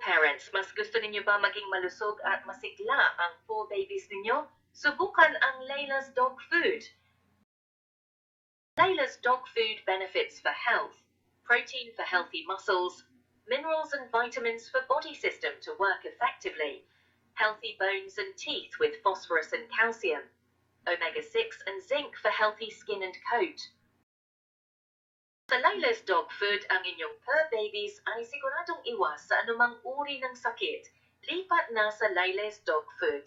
parents, mas gusto ninyo ba maging malusog at masigla ang 4 babies ninyo? Subukan ang Layla's Dog Food. Layla's Dog Food benefits for health, protein for healthy muscles, minerals and vitamins for body system to work effectively, healthy bones and teeth with phosphorus and calcium, omega-6 and zinc for healthy skin and coat. Sa Layla's Dog Food, ang inyong fur babies ay siguradong iwas sa anumang uri ng sakit. Lipat na sa Layla's Dog Food.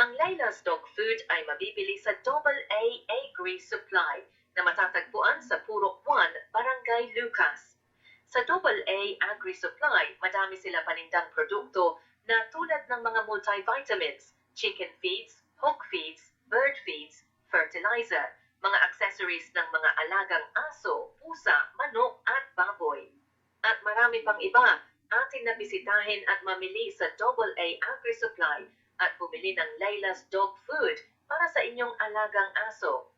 Ang Layla's Dog Food ay mabibili sa AA Agri-Supply na matatagpuan sa Purok 1, Barangay Lucas. Sa AA Agri-Supply, madami sila panindang produkto na tulad ng mga multivitamins, chicken feeds, hog feeds, bird feeds, fertilizer, mga accessories ng mga alagang aso, pusa, manok at baboy. At marami pang iba, atin na bisitahin at mamili sa AA Agri-Supply at bumili ng Layla's Dog Food para sa inyong alagang aso.